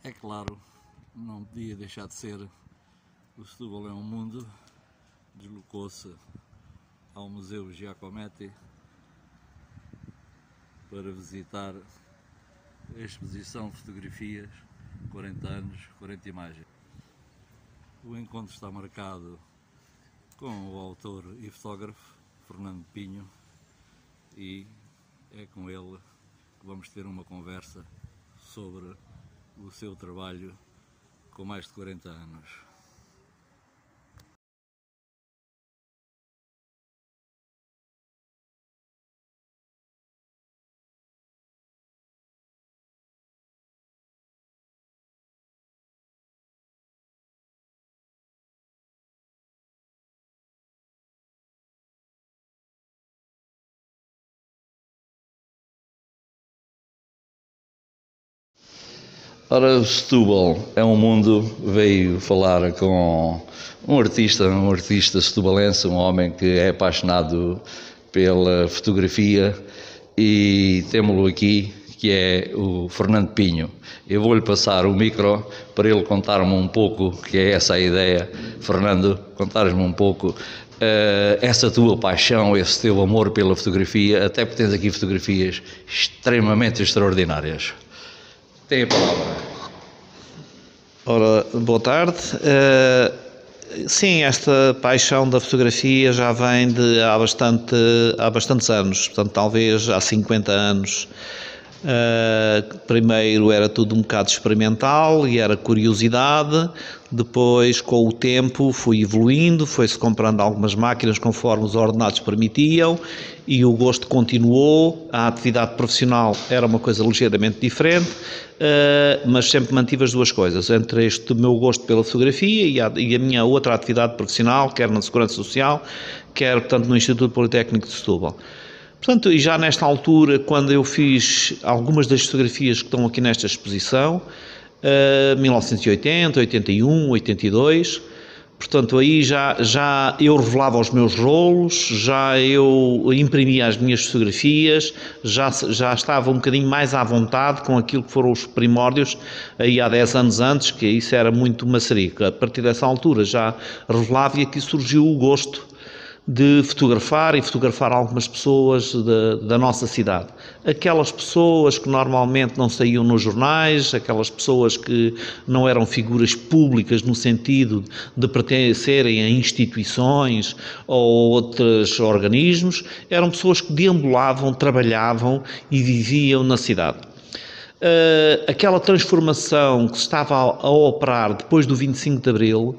É claro, não podia deixar de ser. O Setúbal é um mundo. Deslocou-se ao Museu Giacometti para visitar a exposição de fotografias 40 anos, 40 imagens. O encontro está marcado com o autor e fotógrafo Fernando Pinho e é com ele que vamos ter uma conversa sobre o seu trabalho com mais de 40 anos. Ora, o Setúbal é um mundo. Veio falar com um artista setubalense, um homem que é apaixonado pela fotografia, e temos-lo aqui, que é o Fernando Pinho. Eu vou-lhe passar o micro para ele contar-me um pouco, que é essa a ideia. Fernando, contares-me um pouco essa tua paixão, esse teu amor pela fotografia, até porque tens aqui fotografias extremamente extraordinárias. Tem a palavra. Ora, boa tarde. Sim, esta paixão da fotografia já vem há bastantes anos, portanto, talvez há 50 anos. Primeiro era tudo um bocado experimental e era curiosidade. Depois, com o tempo, fui evoluindo, foi-se comprando algumas máquinas conforme os ordenados permitiam e o gosto continuou. A atividade profissional era uma coisa ligeiramente diferente, mas sempre mantive as duas coisas, entre este meu gosto pela fotografia e a minha outra atividade profissional, quer na Segurança Social, quer, portanto, no Instituto Politécnico de Setúbal. Portanto, e já nesta altura, quando eu fiz algumas das fotografias que estão aqui nesta exposição, 1980, 81, 82, portanto, aí já eu revelava os meus rolos, já eu imprimia as minhas fotografias, já estava um bocadinho mais à vontade com aquilo que foram os primórdios, aí há 10 anos antes, que isso era muito maçarico. A partir dessa altura já revelava e aqui surgiu o gosto de fotografar e fotografar algumas pessoas da nossa cidade. Aquelas pessoas que normalmente não saíam nos jornais, aquelas pessoas que não eram figuras públicas no sentido de pertencerem a instituições ou outros organismos, eram pessoas que deambulavam, trabalhavam e viviam na cidade. Aquela transformação que se estava a operar depois do 25 de Abril,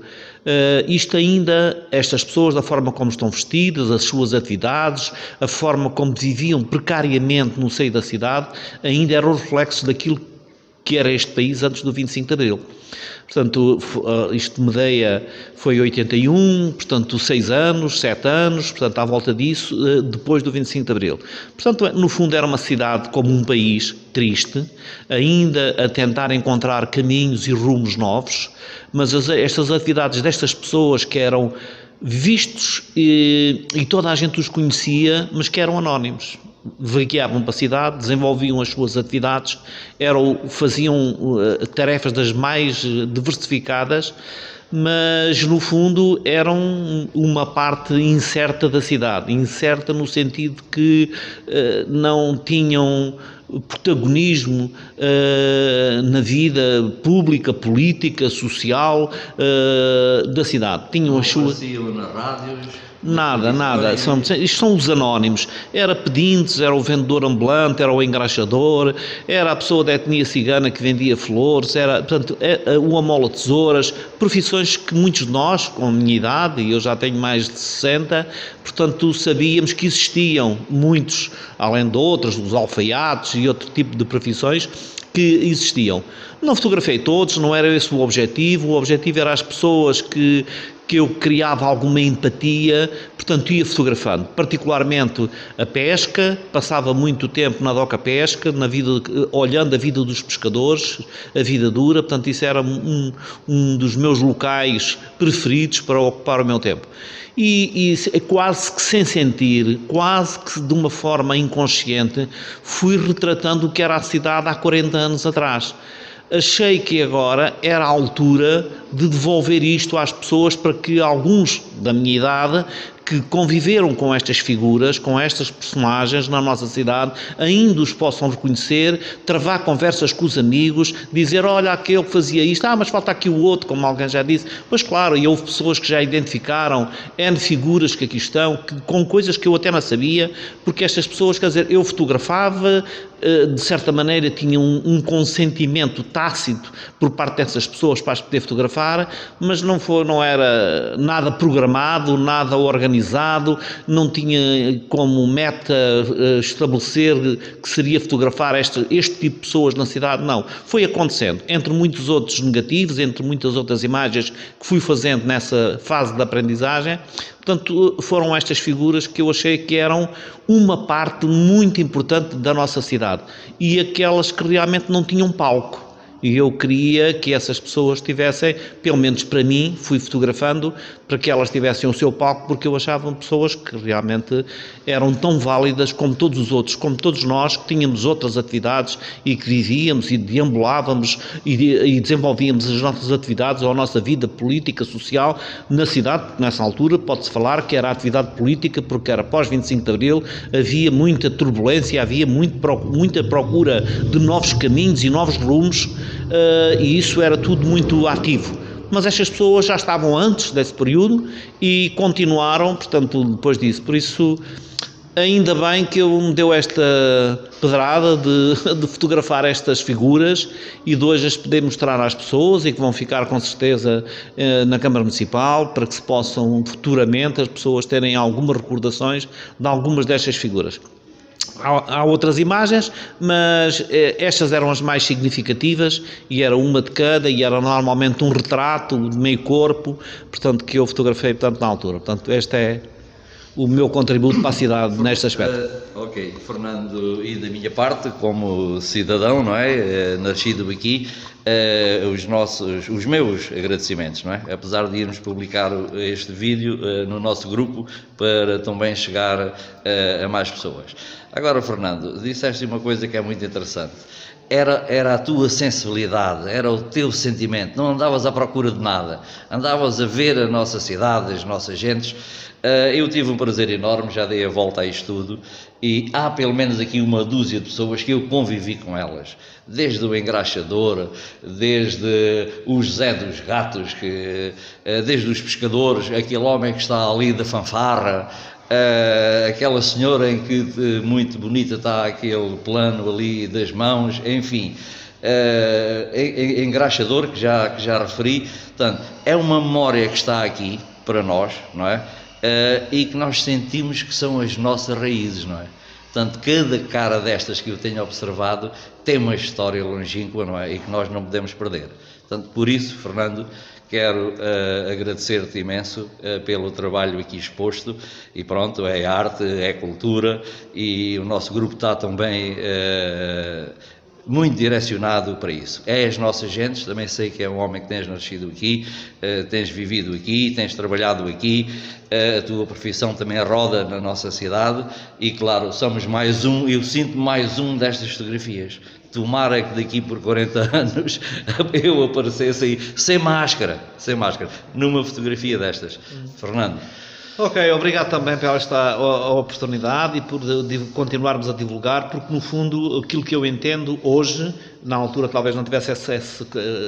estas pessoas, da forma como estão vestidas, as suas atividades, a forma como viviam precariamente no seio da cidade, ainda era o reflexo daquilo que era este país antes do 25 de Abril. Portanto, isto Medeia foi 81, portanto 6 anos, 7 anos, portanto à volta disso, depois do 25 de Abril. Portanto, no fundo era uma cidade como um país triste, ainda a tentar encontrar caminhos e rumos novos, mas estas atividades destas pessoas que eram vistos e toda a gente os conhecia, mas que eram anónimos. Vagueavam para a cidade, desenvolviam as suas atividades, faziam tarefas das mais diversificadas, mas no fundo eram uma parte incerta da cidade, incerta no sentido que não tinham protagonismo na vida pública, política, social da cidade. Tinham as suas... nas rádios. Nada. Isto são os anónimos. Era pedintes, era o vendedor ambulante, era o engraxador, era a pessoa da etnia cigana que vendia flores, portanto, o amola tesouras, profissões que muitos de nós, com a minha idade, e eu já tenho mais de 60, portanto, sabíamos que existiam muitos, além de outros, os alfaiates e outro tipo de profissões que existiam. Não fotografei todos, não era esse o objetivo era as pessoas que eu criava alguma empatia, portanto ia fotografando, particularmente a pesca, passava muito tempo na doca pesca, olhando a vida dos pescadores, a vida dura, portanto isso era um dos meus locais preferidos para ocupar o meu tempo. E quase que sem sentir, quase que de uma forma inconsciente, fui retratando o que era a cidade há 40 anos atrás. achei que agora era a altura de devolver isto às pessoas, para que alguns da minha idade que conviveram com estas figuras, com estas personagens na nossa cidade, ainda os possam reconhecer, travar conversas com os amigos, dizer, olha, aquele que fazia isto, mas falta aqui o outro, como alguém já disse. Pois claro, e houve pessoas que já identificaram N figuras que aqui estão, com coisas que eu até não sabia, porque estas pessoas, quer dizer, eu fotografava, de certa maneira tinha um consentimento tácito por parte dessas pessoas para as poder fotografar, mas não era nada programado, nada organizado, não tinha como meta estabelecer que seria fotografar este tipo de pessoas na cidade, não. Foi acontecendo, entre muitos outros negativos, entre muitas outras imagens que fui fazendo nessa fase de aprendizagem. Portanto, foram estas figuras que eu achei que eram uma parte muito importante da nossa cidade e aquelas que realmente não tinham palco. E eu queria que essas pessoas tivessem, pelo menos para mim, fui fotografando para que elas tivessem o seu palco, porque eu achava pessoas que realmente eram tão válidas como todos os outros, como todos nós que tínhamos outras atividades e que vivíamos e deambulávamos e desenvolvíamos as nossas atividades ou a nossa vida política, social na cidade, porque nessa altura pode-se falar que era a atividade política, porque era pós 25 de Abril, havia muita turbulência, havia muita procura de novos caminhos e novos rumos, e isso era tudo muito ativo. Mas estas pessoas já estavam antes desse período e continuaram, portanto, depois disso. Por isso, ainda bem que eu me deu esta pedrada de fotografar estas figuras e de hoje as poder mostrar às pessoas, e que vão ficar com certeza na Câmara Municipal, para que se possam futuramente as pessoas terem algumas recordações de algumas destas figuras. Há outras imagens, mas estas eram as mais significativas e era uma de cada, e era normalmente um retrato de meio corpo, portanto, que eu fotografei, portanto, na altura. Portanto, este é o meu contributo para a cidade neste aspecto. Ok, Fernando, e da minha parte, como cidadão, não é, nascido aqui, os meus agradecimentos, não é? Apesar de irmos publicar este vídeo no nosso grupo para também chegar a mais pessoas. Agora, Fernando, disseste uma coisa que é muito interessante. Era a tua sensibilidade, era o teu sentimento, não andavas à procura de nada, andavas a ver a nossa cidade, as nossas gentes. Eu tive um prazer enorme, já dei a volta a isto tudo, e há pelo menos aqui uma dúzia de pessoas que eu convivi com elas, desde o engraxador, desde o José dos Gatos, desde os pescadores, aquele homem que está ali da fanfarra, aquela senhora em que muito bonita está aquele plano ali das mãos, enfim, engraxador que já referi. Portanto, é uma memória que está aqui para nós, não é? E que nós sentimos que são as nossas raízes, não é? Portanto, cada cara destas que eu tenho observado tem uma história longínqua, não é? E que nós não podemos perder. Portanto, por isso, Fernando, quero agradecer-te imenso pelo trabalho aqui exposto, e pronto, é arte, é cultura, e o nosso grupo está também muito direcionado para isso. É as nossas gentes, também sei que é um homem que tens nascido aqui, tens vivido aqui, tens trabalhado aqui, a tua profissão também roda na nossa cidade, e claro, somos mais um, eu sinto mais um destas fotografias. Tomara que daqui por 40 anos eu aparecesse aí sem máscara, numa fotografia destas. Fernando. Ok, obrigado também pela esta oportunidade e por continuarmos a divulgar, porque no fundo aquilo que eu entendo hoje, na altura talvez não tivesse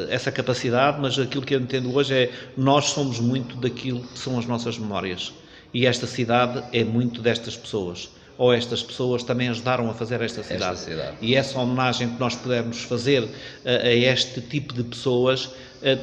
essa capacidade, mas aquilo que eu entendo hoje é: nós somos muito daquilo que são as nossas memórias, e esta cidade é muito destas pessoas. Ou estas pessoas também ajudaram a fazer esta cidade. E essa homenagem que nós pudermos fazer a este tipo de pessoas,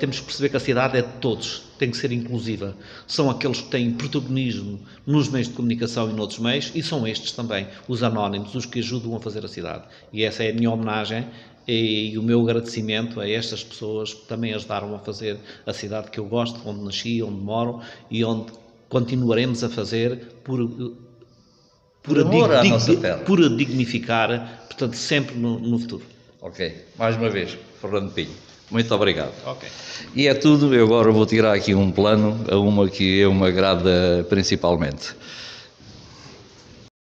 temos que perceber que a cidade é de todos, tem que ser inclusiva. São aqueles que têm protagonismo nos meios de comunicação e noutros meios, e são estes também, os anónimos, os que ajudam a fazer a cidade. E essa é a minha homenagem e o meu agradecimento a estas pessoas que também ajudaram a fazer a cidade que eu gosto, onde nasci, onde moro e onde continuaremos a fazer por a dignificar, portanto, sempre no futuro. Ok, mais uma vez, Fernando Pinho, muito obrigado. Ok. E é tudo, eu agora vou tirar aqui um plano a uma que eu me agrada principalmente.